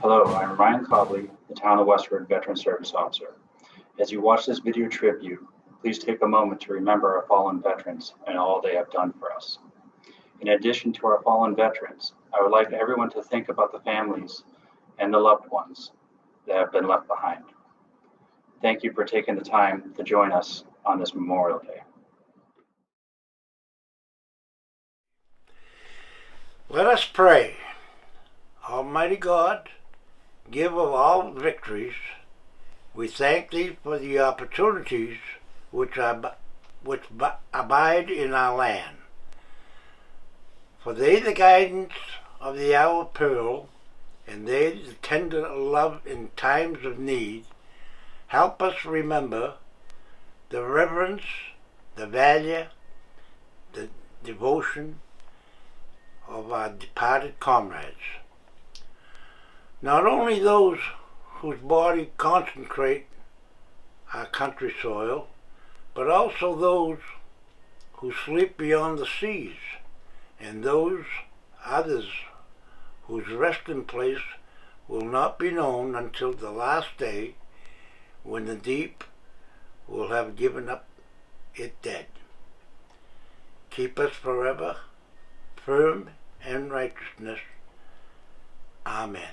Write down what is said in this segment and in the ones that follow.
Hello, I'm Ryan Cobley, the Town of Westford Veterans Service Officer. As you watch this video tribute, please take a moment to remember our fallen veterans and all they have done for us. In addition to our fallen veterans, I would like everyone to think about the families and the loved ones that have been left behind. Thank you for taking the time to join us on this Memorial Day. Let us pray. Almighty God, giver of all victories, we thank Thee for the opportunities which abide in our land. For They the guidance of the hour of peril, and They the tender love in times of need. Help us remember the reverence, the value, the devotion of our departed comrades. Not only those whose body consecrate our country soil, but also those who sleep beyond the seas, and those others whose resting place will not be known until the last day, when the deep will have given up it dead. Keep us forever firm in righteousness. Amen.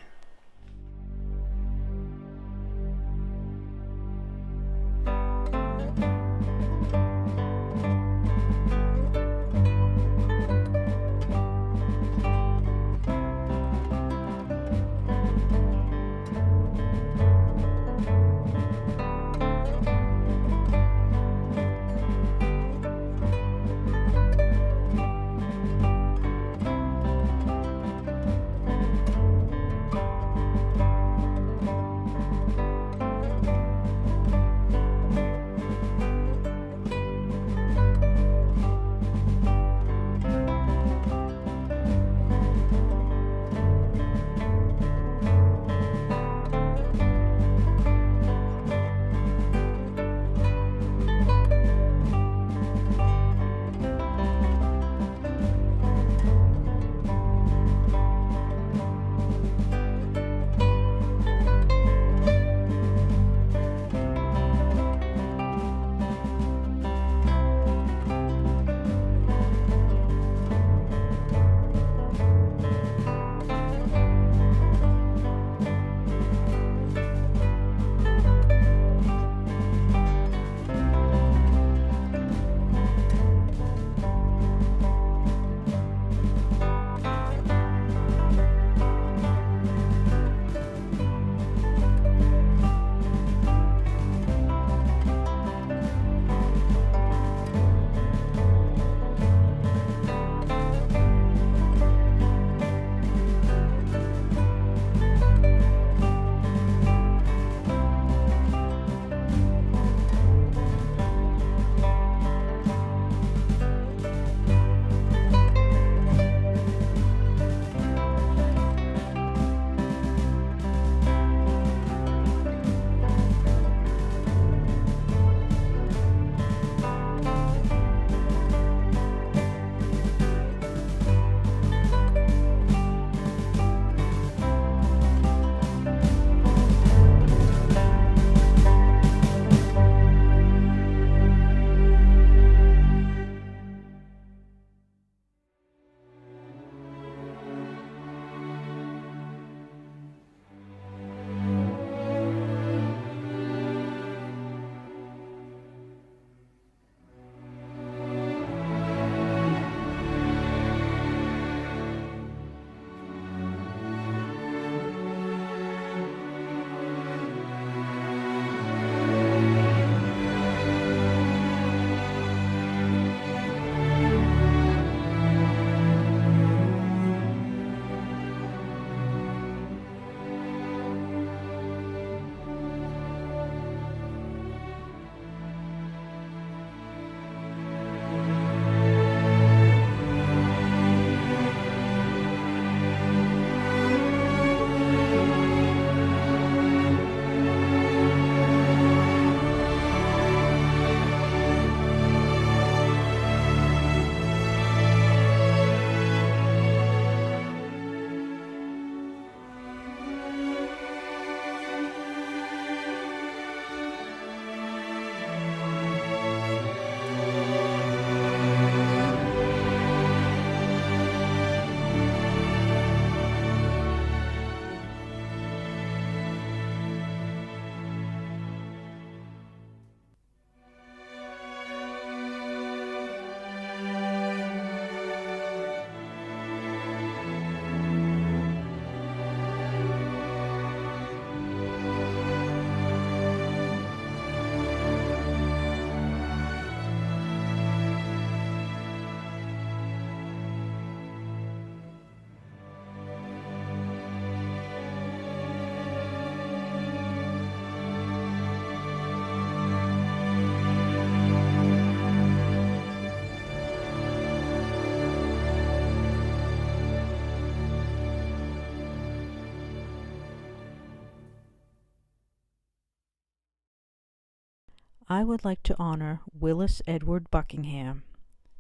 I would like to honor Willis Edward Buckingham,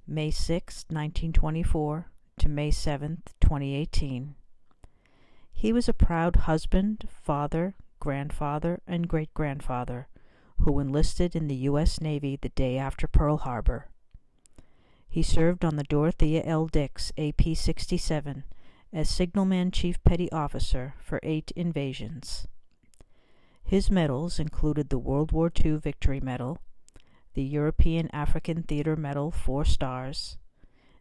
May 6, 1924 to May 7, 2018. He was a proud husband, father, grandfather, and great-grandfather who enlisted in the U.S. Navy the day after Pearl Harbor. He served on the Dorothea L. Dix AP-67 as Signalman Chief Petty Officer for 8 invasions. His medals included the World War II Victory Medal, the European African Theater Medal 4 stars,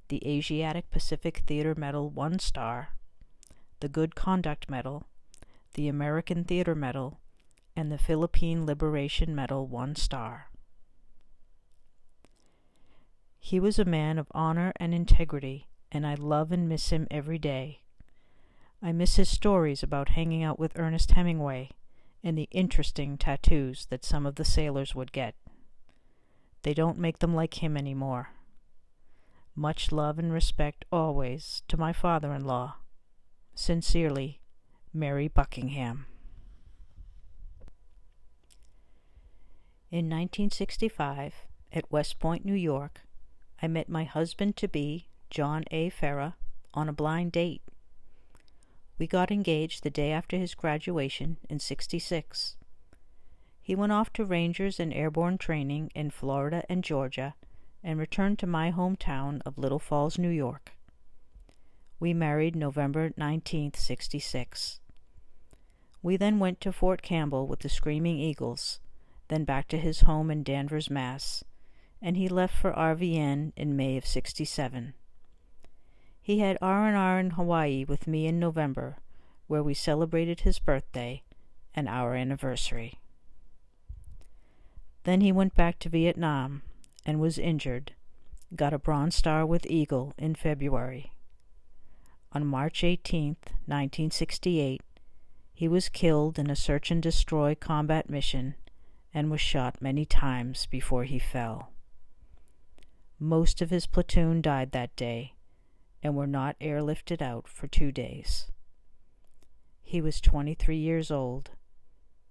the Asiatic Pacific Theater Medal 1 star, the Good Conduct Medal, the American Theater Medal, and the Philippine Liberation Medal 1 star. He was a man of honor and integrity, and I love and miss him every day. I miss his stories about hanging out with Ernest Hemingway and the interesting tattoos that some of the sailors would get. They don't make them like him anymore. Much love and respect always to my father-in-law. Sincerely, Mary Buckingham. In 1965, at West Point, New York, I met my husband-to-be, John A. Farah, on a blind date. We got engaged the day after his graduation in '66. He went off to Rangers and Airborne training in Florida and Georgia and returned to my hometown of Little Falls, New York. We married November 19, '66. We then went to Fort Campbell with the Screaming Eagles, then back to his home in Danvers, Mass., and he left for RVN in May of '67. He had R&R in Hawaii with me in November, where we celebrated his birthday and our anniversary. Then he went back to Vietnam and was injured, got a Bronze Star with Eagle in February. On March 18, 1968, he was killed in a search and destroy combat mission and was shot many times before he fell. Most of his platoon died that day and were not airlifted out for 2 days. He was 23 years old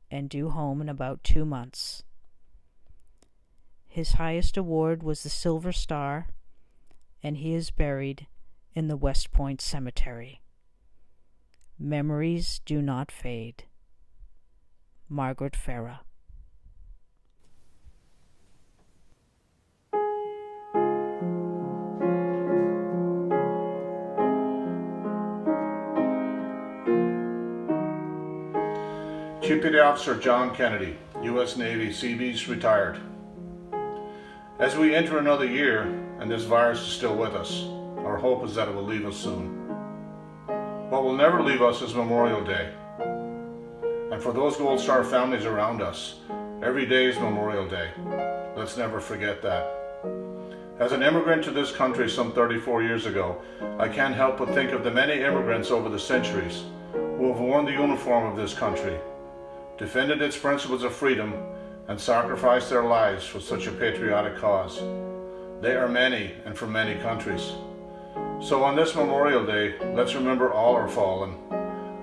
and due home in about 2 months. His highest award was the Silver Star, and he is buried in the West Point Cemetery. Memories do not fade. Margaret Farah. Chief Petty Officer John Kennedy, U.S. Navy Seabees, retired. As we enter another year and this virus is still with us, our hope is that it will leave us soon. What will never leave us is Memorial Day. And for those Gold Star families around us, every day is Memorial Day. Let's never forget that. As an immigrant to this country some 34 years ago, I can't help but think of the many immigrants over the centuries who have worn the uniform of this country, defended its principles of freedom, and sacrificed their lives for such a patriotic cause. They are many and from many countries. So on this Memorial Day, let's remember all our fallen,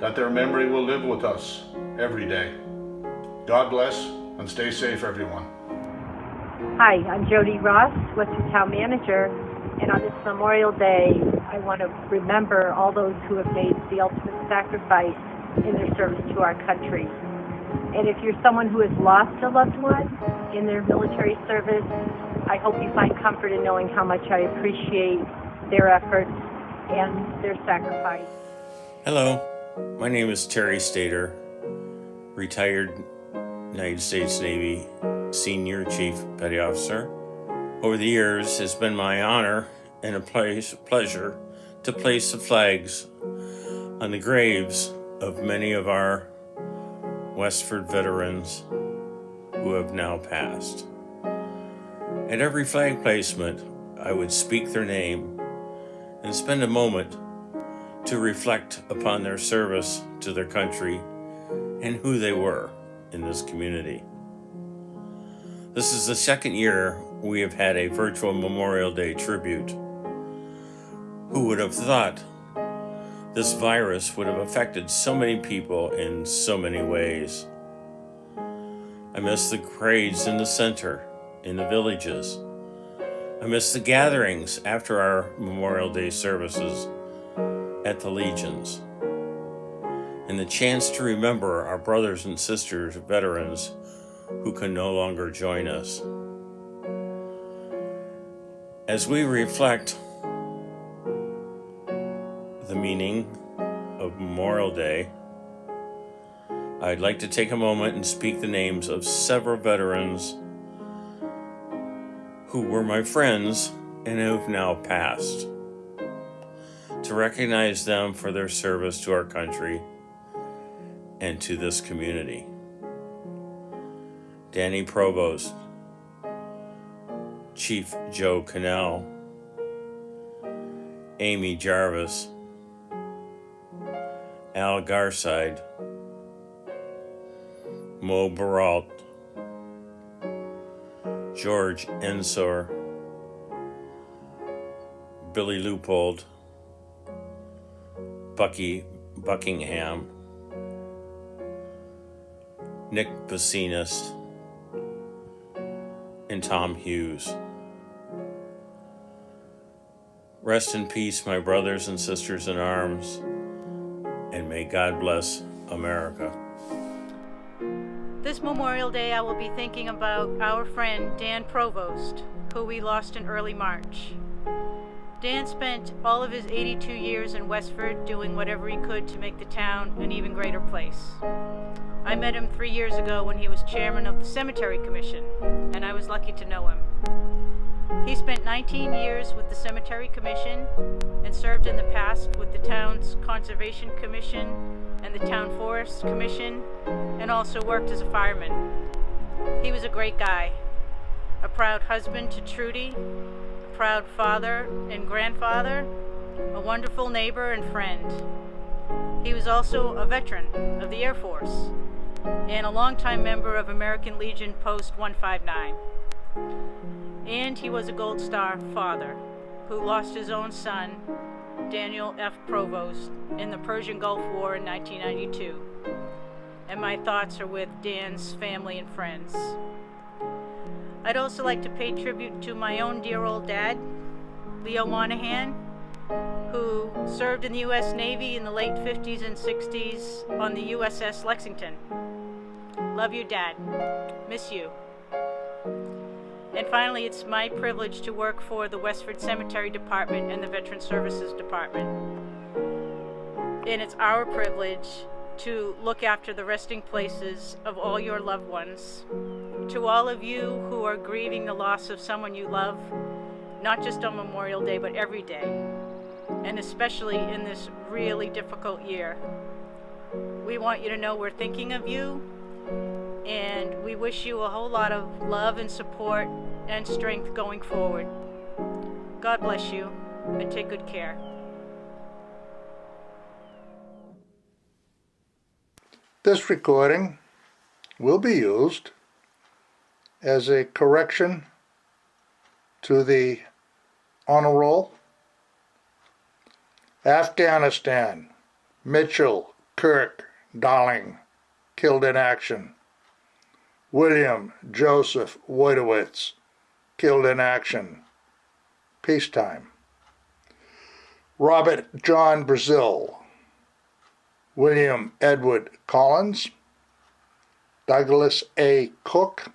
that their memory will live with us every day. God bless and stay safe, everyone. Hi, I'm Jody Ross, Westford Town Manager, and on this Memorial Day, I want to remember all those who have made the ultimate sacrifice in their service to our country. And if you're someone who has lost a loved one in their military service, I hope you find comfort in knowing how much I appreciate their efforts and their sacrifice. Hello, my name is Terry Stater, retired United States Navy Senior Chief Petty Officer. Over the years, it's been my honor and a pleasure to place the flags on the graves of many of our Westford veterans who have now passed. At every flag placement, I would speak their name and spend a moment to reflect upon their service to their country and who they were in this community. This is the second year we have had a virtual Memorial Day tribute. Who would have thought this virus would have affected so many people in so many ways? I miss the parades in the center in the villages. I miss the gatherings after our Memorial Day services at the Legions, and the chance to remember our brothers and sisters, veterans, who can no longer join us. As we reflect the meaning of Memorial Day, I'd like to take a moment and speak the names of several veterans who were my friends and who have now passed, to recognize them for their service to our country and to this community. Danny Provost, Chief Joe Cannell, Amy Jarvis, Al Garside, Mo Baralt, George Ensor, Billy Leupold, Bucky Buckingham, Nick Bacinas, and Tom Hughes. Rest in peace, my brothers and sisters in arms, and may God bless America. This Memorial Day, I will be thinking about our friend Dan Provost, who we lost in early March. Dan spent all of his 82 years in Westford doing whatever he could to make the town an even greater place. I met him 3 years ago when he was chairman of the Cemetery Commission, and I was lucky to know him. He spent 19 years with the Cemetery Commission and served in the past with the town's Conservation Commission and the Town Forest Commission, and also worked as a fireman. He was a great guy, a proud husband to Trudy, a proud father and grandfather, a wonderful neighbor and friend. He was also a veteran of the Air Force and a longtime member of American Legion Post 159. And he was a Gold Star father who lost his own son, Daniel F. Provost, in the Persian Gulf War in 1992. And my thoughts are with Dan's family and friends. I'd also like to pay tribute to my own dear old dad, Leo Monahan, who served in the U.S. Navy in the late 50s and 60s on the USS Lexington. Love you, Dad. Miss you. And finally, it's my privilege to work for the Westford Cemetery Department and the Veterans Services Department. And it's our privilege to look after the resting places of all your loved ones. To all of you who are grieving the loss of someone you love, not just on Memorial Day, but every day, and especially in this really difficult year. We want you to know we're thinking of you, and we wish you a whole lot of love and support and strength going forward. God bless you, and take good care. This recording will be used as a correction to the honor roll. Afghanistan, Mitchell, Kirk, Darling, killed in action. William Joseph Wojtowicz, killed in action. Peacetime. Robert John Brazil, William Edward Collins, Douglas A. Cook,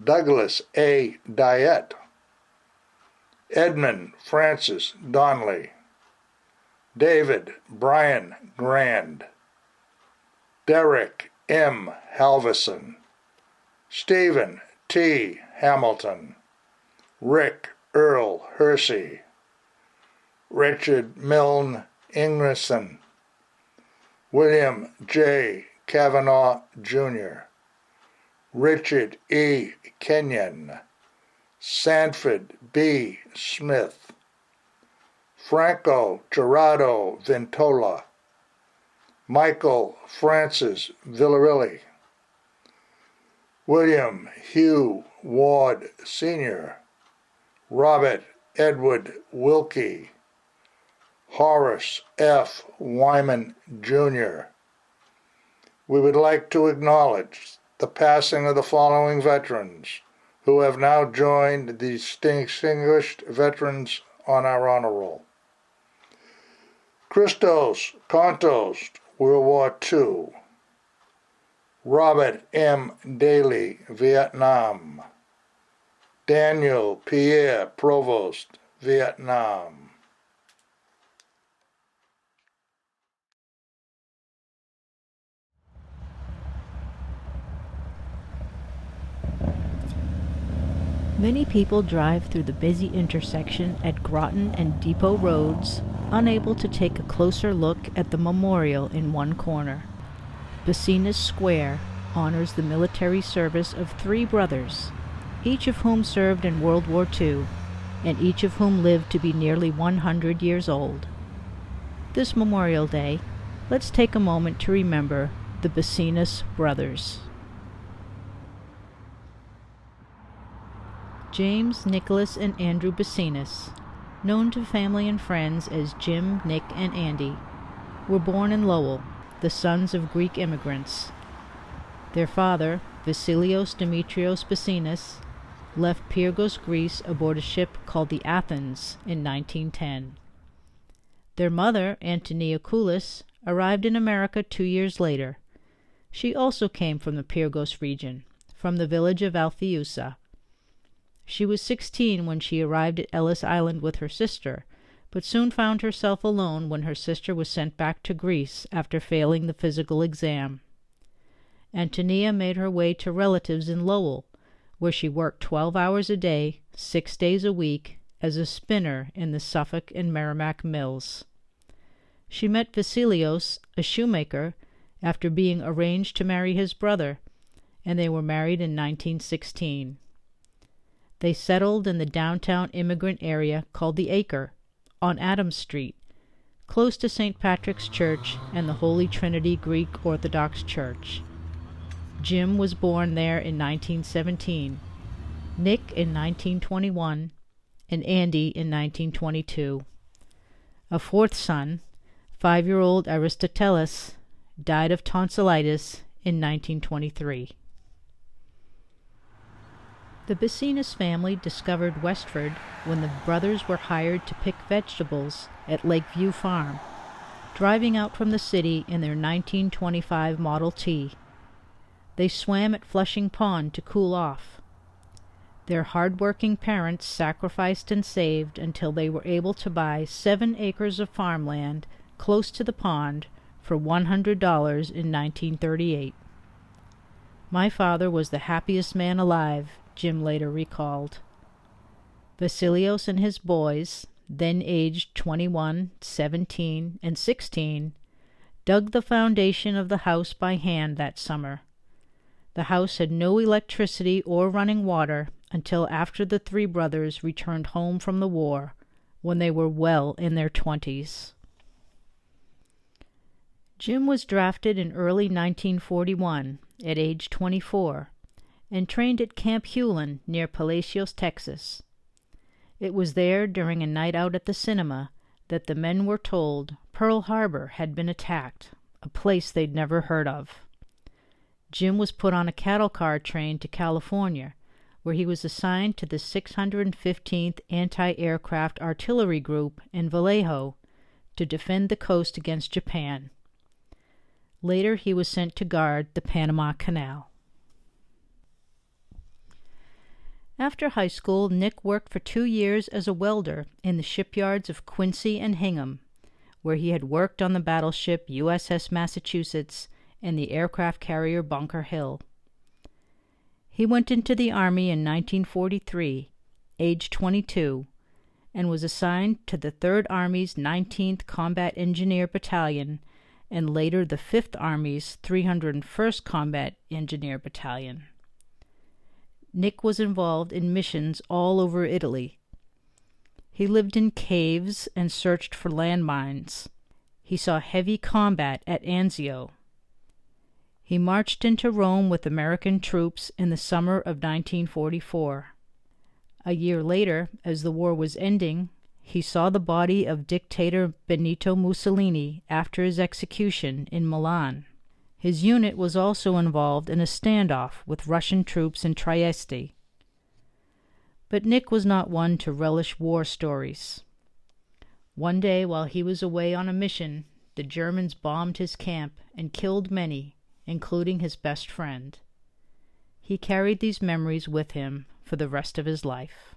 Douglas A. Diet, Edmund Francis Donnelly, David Brian Grand, Derek M. Halverson, Stephen T. Hamilton, Rick Earl Hersey, Richard Milne Ingresson, William J. Kavanaugh, Jr., Richard E. Kenyon, Sanford B. Smith, Franco Gerardo Ventola, Michael Francis Villarilli, William Hugh Ward Sr., Robert Edward Wilkie, Horace F. Wyman, Jr. We would like to acknowledge the passing of the following veterans who have now joined the distinguished veterans on our honor roll. Christos Kontos, World War II. Robert M. Daly, Vietnam. Daniel Pierre Provost, Vietnam. Many people drive through the busy intersection at Groton and Depot Roads, unable to take a closer look at the memorial in one corner. Basinas Square honors the military service of 3 brothers, each of whom served in World War II, and each of whom lived to be nearly 100 years old. This Memorial Day, let's take a moment to remember the Basinas brothers. James, Nicholas, and Andrew Basinas, known to family and friends as Jim, Nick, and Andy, were born in Lowell, the sons of Greek immigrants. Their father, Vasilios Demetrios Basinas, left Pyrgos, Greece aboard a ship called the Athens in 1910. Their mother, Antonia Koulis, arrived in America 2 years later. She also came from the Pyrgos region, from the village of Alphiousa. She was 16 when she arrived at Ellis Island with her sister, but soon found herself alone when her sister was sent back to Greece after failing the physical exam. Antonia made her way to relatives in Lowell, where she worked 12 hours a day, 6 days a week, as a spinner in the Suffolk and Merrimack mills. She met Vasilios, a shoemaker, after being arranged to marry his brother, and they were married in 1916. They settled in the downtown immigrant area called the Acre, on Adams Street, close to St. Patrick's Church and the Holy Trinity Greek Orthodox Church. Jim was born there in 1917, Nick in 1921, and Andy in 1922. A 4th son, 5-year-old Aristoteles, died of tonsillitis in 1923. The Basinas family discovered Westford when the brothers were hired to pick vegetables at Lakeview Farm, driving out from the city in their 1925 Model T. They swam at Flushing Pond to cool off. Their hard-working parents sacrificed and saved until they were able to buy 7 acres of farmland close to the pond for $100 in 1938. My father was the happiest man alive, Jim later recalled. Vasilios and his boys, then aged 21, 17, and 16, dug the foundation of the house by hand that summer. The house had no electricity or running water until after the 3 brothers returned home from the war, when they were well in their 20s. Jim was drafted in early 1941, at age 24, and trained at Camp Hewlin near Palacios, Texas. It was there, during a night out at the cinema, that the men were told Pearl Harbor had been attacked, a place they'd never heard of. Jim was put on a cattle car train to California, where he was assigned to the 615th Anti-Aircraft Artillery Group in Vallejo to defend the coast against Japan. Later he was sent to guard the Panama Canal. After high school, Nick worked for 2 years as a welder in the shipyards of Quincy and Hingham, where he had worked on the battleship USS Massachusetts and the aircraft carrier Bunker Hill. He went into the Army in 1943, age 22, and was assigned to the 3rd Army's 19th Combat Engineer Battalion and later the 5th Army's 301st Combat Engineer Battalion. Nick was involved in missions all over Italy. He lived in caves and searched for landmines. He saw heavy combat at Anzio. He marched into Rome with American troops in the summer of 1944. A year later, as the war was ending, he saw the body of dictator Benito Mussolini after his execution in Milan. His unit was also involved in a standoff with Russian troops in Trieste. But Nick was not one to relish war stories. One day, while he was away on a mission, the Germans bombed his camp and killed many, including his best friend. He carried these memories with him for the rest of his life.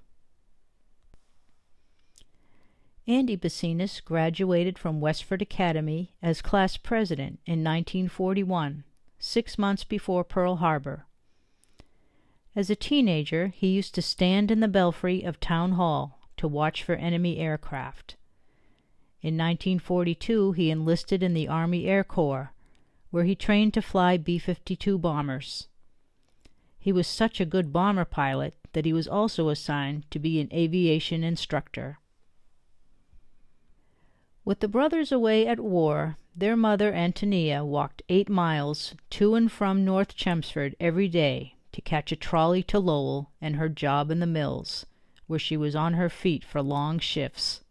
Andy Bacinas graduated from Westford Academy as class president in 1941, 6 months before Pearl Harbor. As a teenager, he used to stand in the belfry of Town Hall to watch for enemy aircraft. In 1942, he enlisted in the Army Air Corps, where he trained to fly B-52 bombers. He was such a good bomber pilot that he was also assigned to be an aviation instructor. With the brothers away at war, their mother, Antonia, walked 8 miles to and from North Chelmsford every day to catch a trolley to Lowell and her job in the mills, where she was on her feet for long shifts.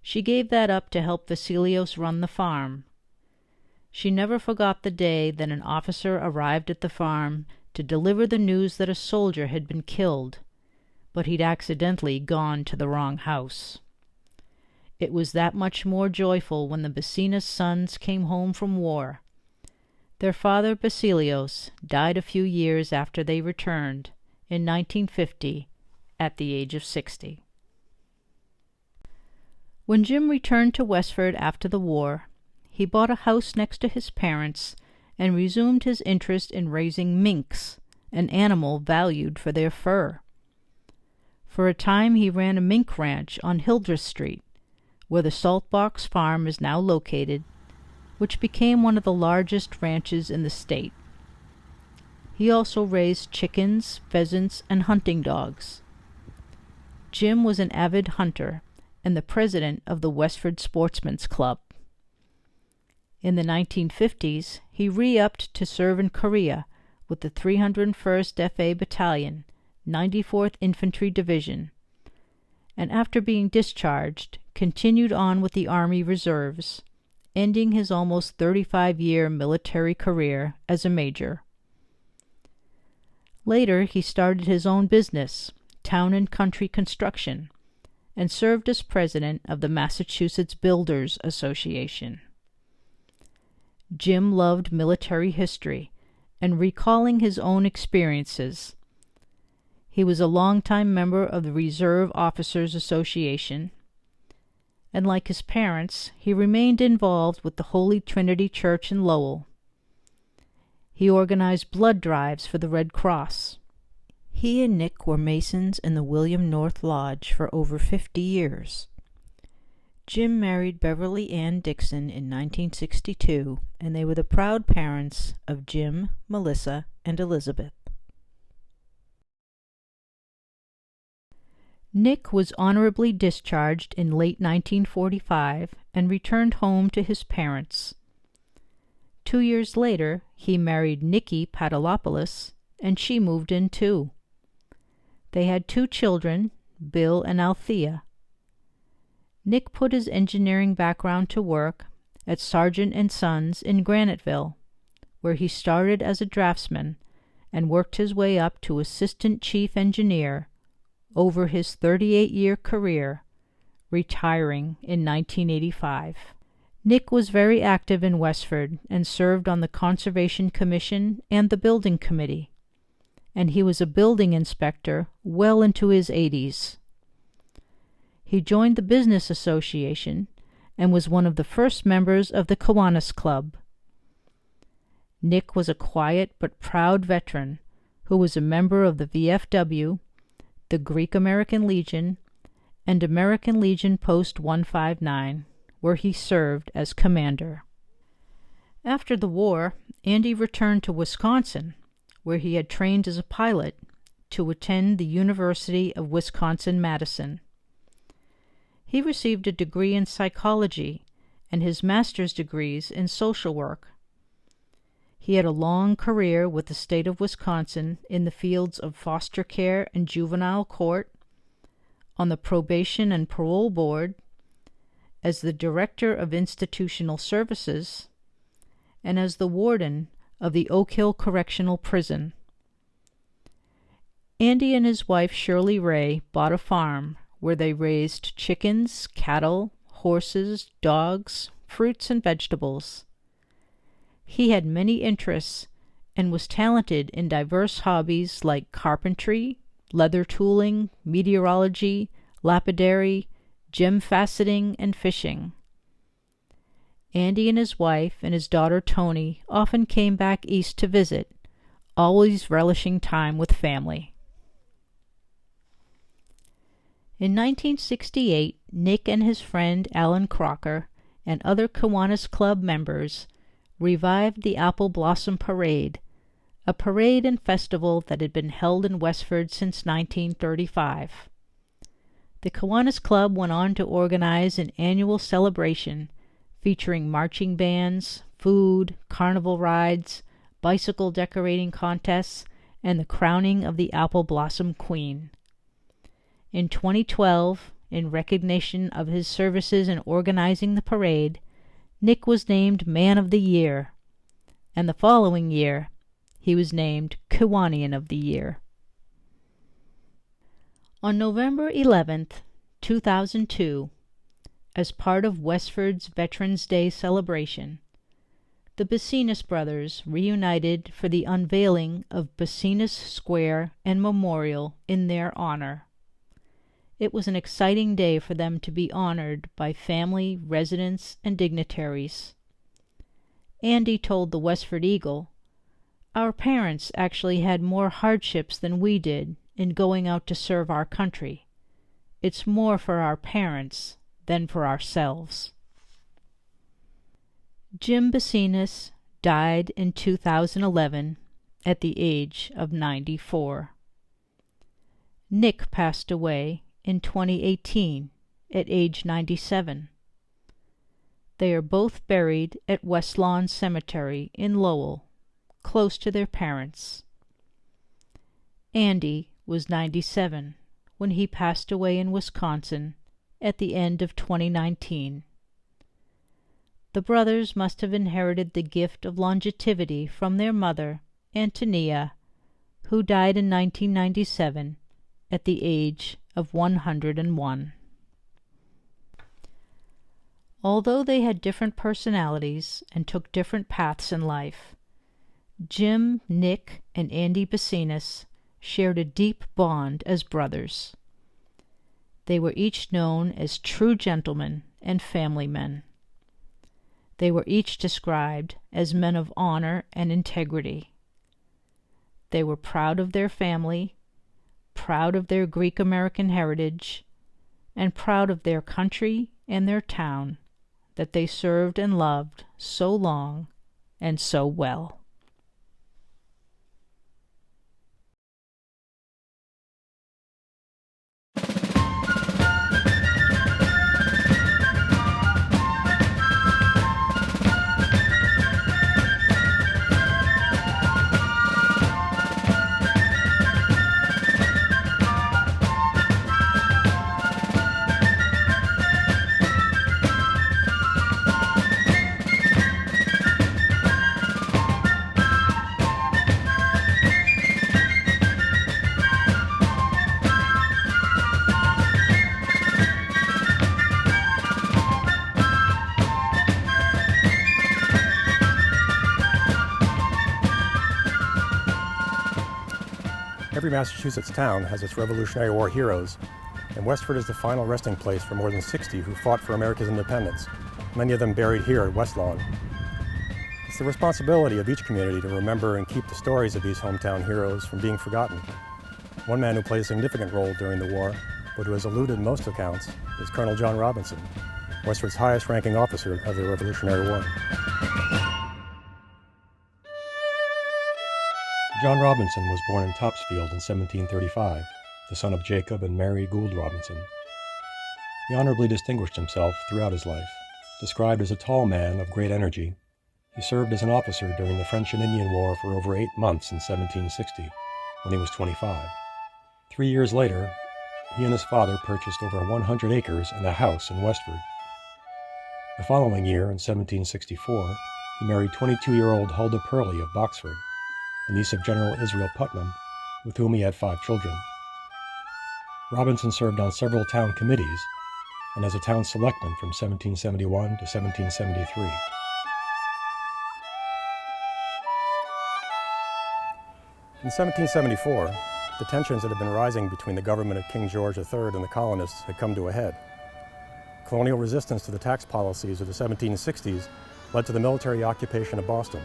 She gave that up to help Vasilios run the farm. She never forgot the day that an officer arrived at the farm to deliver the news that a soldier had been killed, but he'd accidentally gone to the wrong house. It was that much more joyful when the Bacinas sons came home from war. Their father, Basilios, died a few years after they returned, in 1950, at the age of 60. When Jim returned to Westford after the war, he bought a house next to his parents and resumed his interest in raising minks, an animal valued for their fur. For a time he ran a mink ranch on Hildreth Street, where the Saltbox Farm is now located, which became one of the largest ranches in the state. He also raised chickens, pheasants, and hunting dogs. Jim was an avid hunter and the president of the Westford Sportsmen's Club. In the 1950s, he re-upped to serve in Korea with the 301st FA Battalion, 94th Infantry Division, and after being discharged, continued on with the Army Reserves, ending his almost 35-year military career as a major. Later, he started his own business, Town and Country Construction, and served as president of the Massachusetts Builders Association. Jim loved military history and recalling his own experiences. He was a longtime member of the Reserve Officers Association, and like his parents, he remained involved with the Holy Trinity Church in Lowell. He organized blood drives for the Red Cross. He and Nick were Masons in the William North Lodge for over 50 years. Jim married Beverly Ann Dixon in 1962, and they were the proud parents of Jim, Melissa, and Elizabeth. Nick was honorably discharged in late 1945 and returned home to his parents. 2 years later, he married Nikki Padalopoulos, and she moved in too. They had 2 children, Bill and Althea. Nick put his engineering background to work at Sargent & Sons in Graniteville, where he started as a draftsman and worked his way up to assistant chief engineer over his 38-year career, retiring in 1985. Nick was very active in Westford and served on the Conservation Commission and the Building Committee, and he was a building inspector well into his 80s. He joined the Business Association and was one of the first members of the Kiwanis Club. Nick was a quiet but proud veteran who was a member of the VFW, the Greek American Legion, and American Legion Post 159, where he served as commander. After the war, Andy returned to Wisconsin, where he had trained as a pilot, to attend the University of Wisconsin-Madison. He received a degree in psychology and his master's degrees in social work. He had a long career with the state of Wisconsin in the fields of foster care and juvenile court, on the probation and parole board, as the director of institutional services, and as the warden of the Oak Hill Correctional Prison. Andy and his wife Shirley Ray bought a farm where they raised chickens, cattle, horses, dogs, fruits, and vegetables. He had many interests and was talented in diverse hobbies like carpentry, leather tooling, meteorology, lapidary, gem faceting, and fishing. Andy and his wife and his daughter Toni often came back east to visit, always relishing time with family. In 1968, Nick and his friend Alan Crocker and other Kiwanis Club members revived the Apple Blossom Parade, a parade and festival that had been held in Westford since 1935. The Kiwanis Club went on to organize an annual celebration featuring marching bands, food, carnival rides, bicycle decorating contests, and the crowning of the Apple Blossom Queen. In 2012, in recognition of his services in organizing the parade, Nick was named Man of the Year, and the following year, he was named Kiwanian of the Year. On November 11th, 2002, as part of Westford's Veterans Day celebration, the Basinas brothers reunited for the unveiling of Basinas Square and Memorial in their honor. It was an exciting day for them to be honored by family, residents, and dignitaries. Andy told the Westford Eagle, "Our parents actually had more hardships than we did in going out to serve our country. It's more for our parents than for ourselves." Jim Basinas died in 2011 at the age of 94. Nick passed away in 2018 at age 97. They are both buried at West Lawn Cemetery in Lowell, close to their parents. Andy was 97 when he passed away in Wisconsin at the end of 2019. The brothers must have inherited the gift of longevity from their mother, Antonia, who died in 1997 at the age of 101. Although they had different personalities and took different paths in life, Jim, Nick, and Andy Basinas shared a deep bond as brothers. They were each known as true gentlemen and family men. They were each described as men of honor and integrity. They were proud of their family, proud of their Greek-American heritage, and proud of their country and their town that they served and loved so long and so well. Every Massachusetts town has its Revolutionary War heroes, and Westford is the final resting place for more than 60 who fought for America's independence, many of them buried here at West Lawn. It's the responsibility of each community to remember and keep the stories of these hometown heroes from being forgotten. One man who played a significant role during the war, but who has eluded most accounts, is Colonel John Robinson, Westford's highest-ranking officer of the Revolutionary War. John Robinson was born in Topsfield in 1735, the son of Jacob and Mary Gould Robinson. He honorably distinguished himself throughout his life. Described as a tall man of great energy, he served as an officer during the French and Indian War for over 8 months in 1760, when he was 25. 3 years later, he and his father purchased over 100 acres and a house in Westford. The following year, in 1764, he married 22-year-old Huldah Purley of Boxford, a niece of General Israel Putnam, with whom he had 5 children. Robinson served on several town committees and as a town selectman from 1771 to 1773. In 1774, the tensions that had been rising between the government of King George III and the colonists had come to a head. Colonial resistance to the tax policies of the 1760s led to the military occupation of Boston.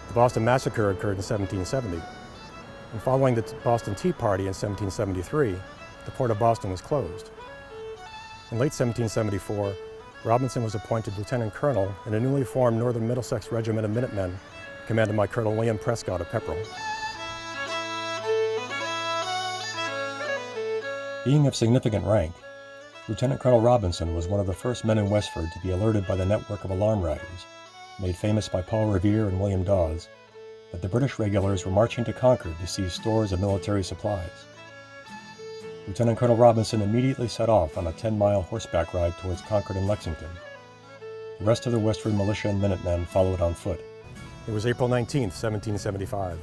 The Boston Massacre occurred in 1770, and following the Boston Tea Party in 1773, the port of Boston was closed. In late 1774, Robinson was appointed lieutenant colonel in a newly formed Northern Middlesex Regiment of Minutemen, commanded by Colonel William Prescott of Pepperell. Being of significant rank, Lieutenant Colonel Robinson was one of the first men in Westford to be alerted by the network of alarm riders, made famous by Paul Revere and William Dawes, that the British regulars were marching to Concord to seize stores of military supplies. Lieutenant Colonel Robinson immediately set off on a 10-mile horseback ride towards Concord and Lexington. The rest of the Westford militia and Minutemen followed on foot. It was April 19, 1775.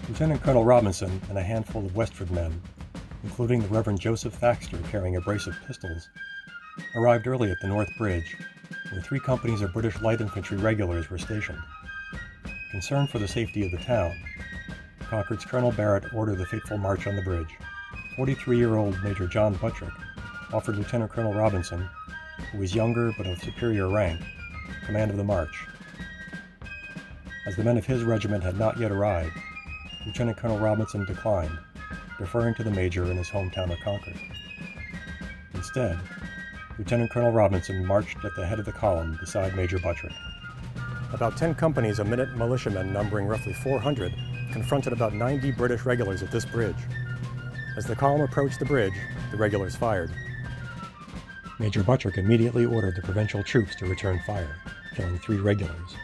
Lieutenant Colonel Robinson and a handful of Westford men, including the Reverend Joseph Thaxter carrying a brace of pistols, arrived early at the North Bridge, where 3 companies of British light infantry regulars were stationed. Concerned for the safety of the town, Concord's Colonel Barrett ordered the fateful march on the bridge. 43-year-old Major John Buttrick offered Lieutenant Colonel Robinson, who was younger but of superior rank, command of the march. As the men of his regiment had not yet arrived, Lieutenant Colonel Robinson declined, deferring to the Major in his hometown of Concord. Instead, Lieutenant Colonel Robinson marched at the head of the column beside Major Buttrick. About 10 companies of minute militiamen numbering roughly 400 confronted about 90 British regulars at this bridge. As the column approached the bridge, the regulars fired. Major Buttrick immediately ordered the provincial troops to return fire, killing 3 regulars.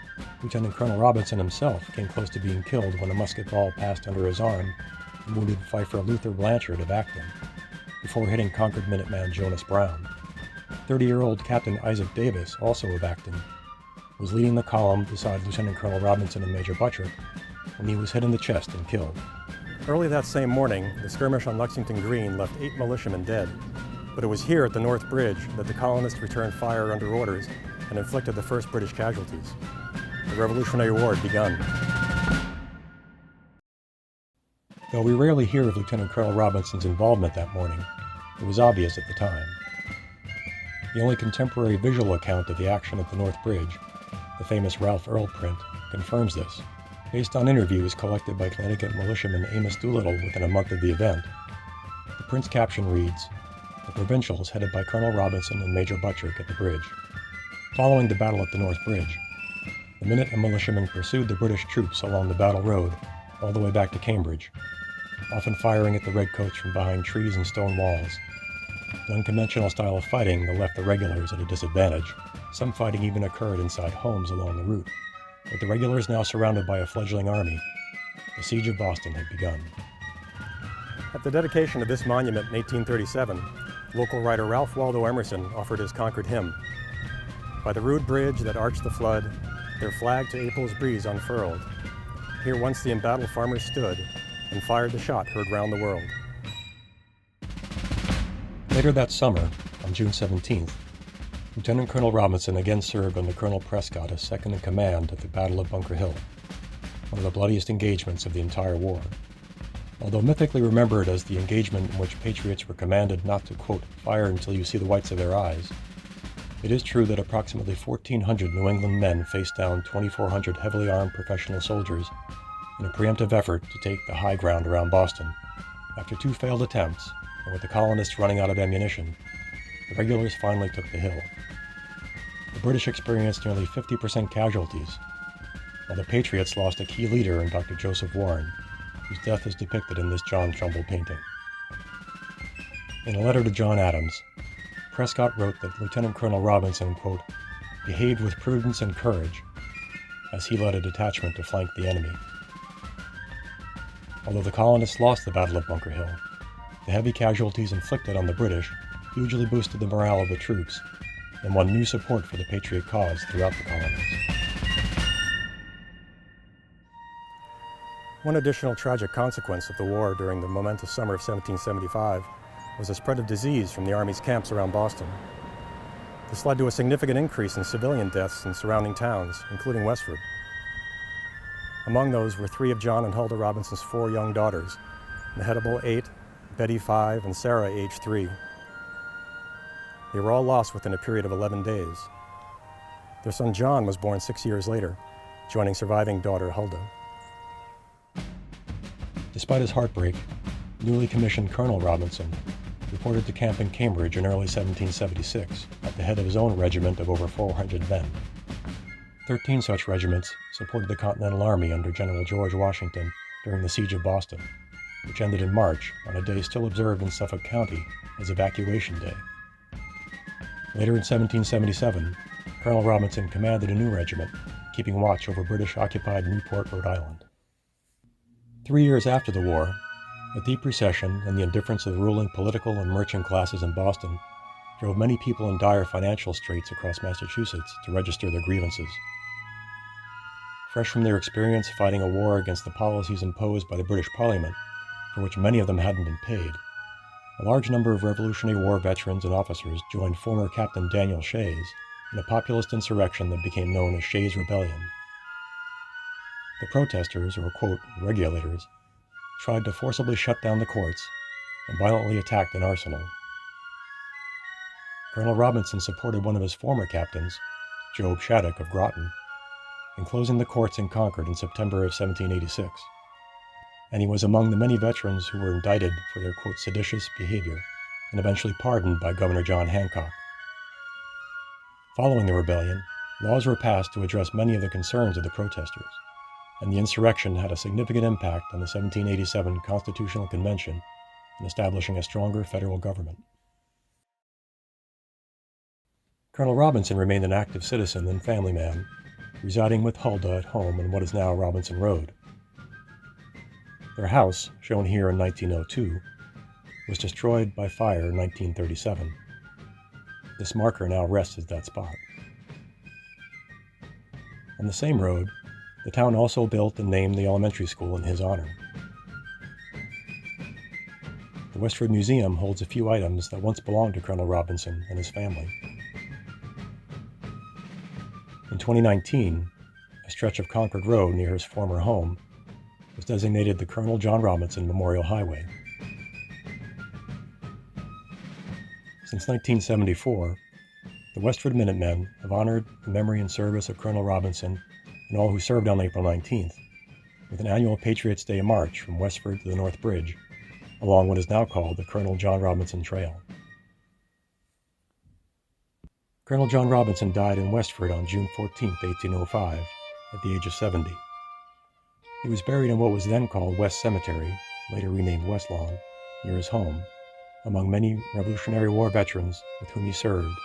Lieutenant Colonel Robinson himself came close to being killed when a musket ball passed under his arm and wounded Fifer Luther Blanchard of Acton, before hitting Concord Minuteman Jonas Brown. 30-year-old Captain Isaac Davis, also of Acton, was leading the column beside Lieutenant Colonel Robinson and Major Buttrick when he was hit in the chest and killed. Early that same morning, the skirmish on Lexington Green left 8 militiamen dead, but it was here at the North Bridge that the colonists returned fire under orders and inflicted the first British casualties. The Revolutionary War had begun. Though we rarely hear of Lieutenant Colonel Robinson's involvement that morning, it was obvious at the time. The only contemporary visual account of the action at the North Bridge, the famous Ralph Earl print, confirms this. Based on interviews collected by Connecticut militiaman Amos Doolittle within a month of the event, the print's caption reads, "The Provincials headed by Colonel Robinson and Major Buttrick at the bridge." Following the battle at the North Bridge, the minute and militiamen pursued the British troops along the Battle Road all the way back to Cambridge, often firing at the redcoats from behind trees and stone walls. An unconventional style of fighting that left the regulars at a disadvantage. Some fighting even occurred inside homes along the route. With the regulars now surrounded by a fledgling army, the siege of Boston had begun. At the dedication of this monument in 1837, local writer Ralph Waldo Emerson offered his Concord hymn. By the rude bridge that arched the flood, their flag to April's breeze unfurled. Here once the embattled farmers stood, and fired the shot heard round the world. Later that summer, on June 17th, Lieutenant Colonel Robinson again served under Colonel Prescott as second in command at the Battle of Bunker Hill, one of the bloodiest engagements of the entire war. Although mythically remembered as the engagement in which patriots were commanded not to, quote, fire until you see the whites of their eyes, it is true that approximately 1,400 New England men faced down 2,400 heavily armed professional soldiers in a preemptive effort to take the high ground around Boston. After 2 failed attempts, and with the colonists running out of ammunition, the regulars finally took the hill. The British experienced nearly 50% casualties, while the Patriots lost a key leader in Dr. Joseph Warren, whose death is depicted in this John Trumbull painting. In a letter to John Adams, Prescott wrote that Lieutenant Colonel Robinson, quote, behaved with prudence and courage as he led a detachment to flank the enemy. Although the colonists lost the Battle of Bunker Hill, the heavy casualties inflicted on the British hugely boosted the morale of the troops and won new support for the Patriot cause throughout the colonies. One additional tragic consequence of the war during the momentous summer of 1775 was the spread of disease from the Army's camps around Boston. This led to a significant increase in civilian deaths in surrounding towns, including Westford. Among those were 3 of John and Huldah Robinson's 4 young daughters, Mehitable 8, Betty 5, and Sarah age 3. They were all lost within a period of 11 days. Their son John was born 6 years later, joining surviving daughter Huldah. Despite his heartbreak, newly commissioned Colonel Robinson reported to camp in Cambridge in early 1776 at the head of his own regiment of over 400 men. 13 such regiments supported the Continental Army under General George Washington during the Siege of Boston, which ended in March on a day still observed in Suffolk County as Evacuation Day. Later in 1777, Colonel Robinson commanded a new regiment, keeping watch over British-occupied Newport, Rhode Island. 3 years after the war, a deep recession and the indifference of the ruling political and merchant classes in Boston drove many people in dire financial straits across Massachusetts to register their grievances. Fresh from their experience fighting a war against the policies imposed by the British Parliament, for which many of them hadn't been paid, a large number of Revolutionary War veterans and officers joined former Captain Daniel Shays in a populist insurrection that became known as Shays' Rebellion. The protesters, or quote, regulators, tried to forcibly shut down the courts and violently attacked an arsenal. Colonel Robinson supported one of his former captains, Job Shattuck of Groton, in closing the courts in Concord in September of 1786, and he was among the many veterans who were indicted for their, quote, seditious behavior and eventually pardoned by Governor John Hancock. Following the rebellion, laws were passed to address many of the concerns of the protesters, and the insurrection had a significant impact on the 1787 Constitutional Convention in establishing a stronger federal government. Colonel Robinson remained an active citizen and family man, residing with Huldah at home in what is now Robinson Road. Their house, shown here in 1902, was destroyed by fire in 1937. This marker now rests at that spot. On the same road, the town also built and named the elementary school in his honor. The Westford Museum holds a few items that once belonged to Colonel Robinson and his family. In 2019, a stretch of Concord Road near his former home was designated the Colonel John Robinson Memorial Highway. Since 1974, the Westford Minutemen have honored the memory and service of Colonel Robinson and all who served on April 19th with an annual Patriots' Day march from Westford to the North Bridge along what is now called the Colonel John Robinson Trail. Colonel John Robinson died in Westford on June 14, 1805, at the age of 70. He was buried in what was then called West Cemetery, later renamed West Lawn, near his home, among many Revolutionary War veterans with whom he served,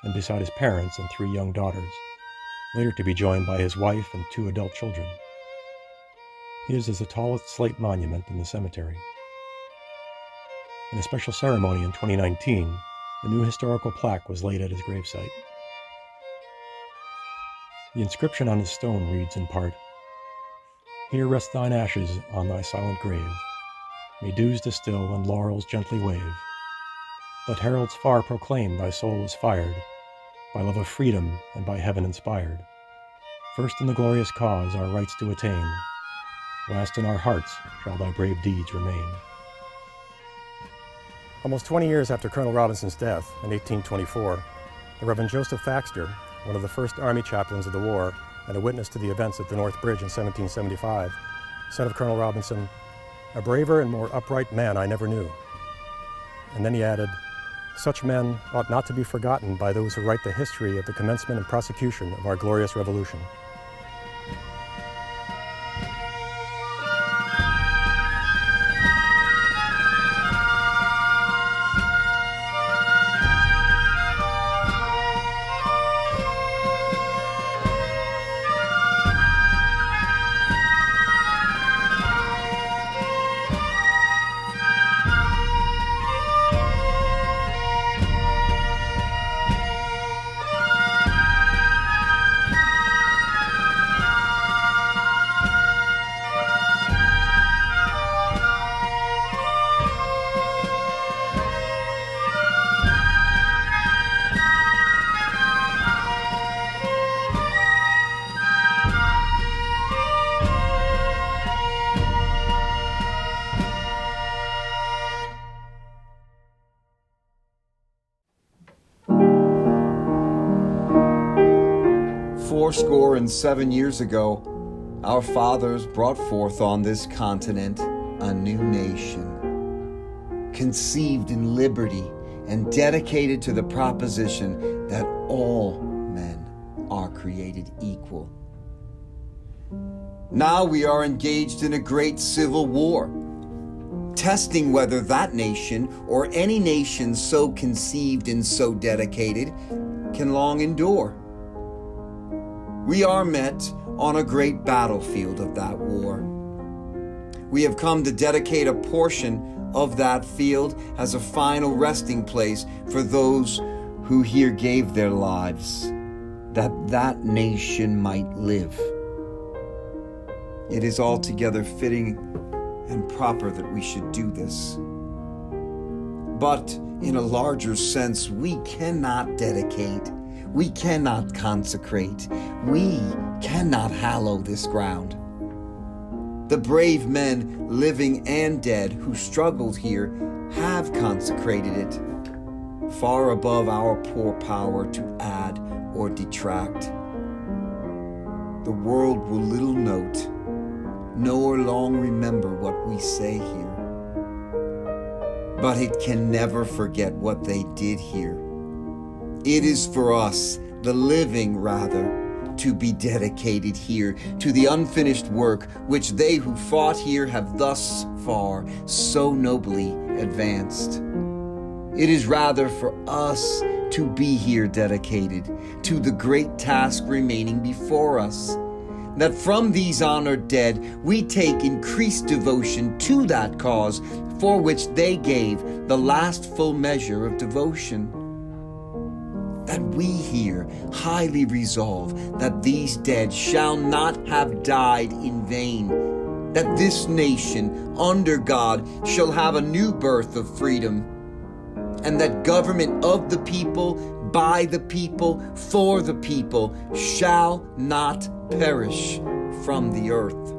and beside his parents and 3 young daughters, later to be joined by his wife and 2 adult children. His is the tallest slate monument in the cemetery. In a special ceremony in 2019, the new historical plaque was laid at his gravesite. The inscription on his stone reads in part, "Here rest thine ashes on thy silent grave. May dews distill and laurels gently wave. Let heralds far proclaim thy soul was fired by love of freedom and by heaven inspired. First in the glorious cause our rights to attain. Last in our hearts shall thy brave deeds remain." Almost 20 years after Colonel Robinson's death in 1824, the Reverend Joseph Thaxter, one of the first Army chaplains of the war and a witness to the events at the North Bridge in 1775, said of Colonel Robinson, "A braver and more upright man I never knew." And then he added, "Such men ought not to be forgotten by those who write the history of the commencement and prosecution of our glorious revolution." 407 years ago, our fathers brought forth on this continent a new nation, conceived in liberty and dedicated to the proposition that all men are created equal. Now we are engaged in a great civil war, testing whether that nation or any nation so conceived and so dedicated can long endure. We are met on a great battlefield of that war. We have come to dedicate a portion of that field as a final resting place for those who here gave their lives, that that nation might live. It is altogether fitting and proper that we should do this. But in a larger sense, we cannot dedicate, we cannot consecrate, we cannot hallow this ground. The brave men, living and dead, who struggled here have consecrated it, far above our poor power to add or detract. The world will little note, nor long remember what we say here. But it can never forget what they did here. It is for us, the living rather, to be dedicated here to the unfinished work which they who fought here have thus far so nobly advanced. It is rather for us to be here dedicated to the great task remaining before us, that from these honored dead we take increased devotion to that cause for which they gave the last full measure of devotion. That we here highly resolve that these dead shall not have died in vain, that this nation under God shall have a new birth of freedom, and that government of the people, by the people, for the people, shall not perish from the earth.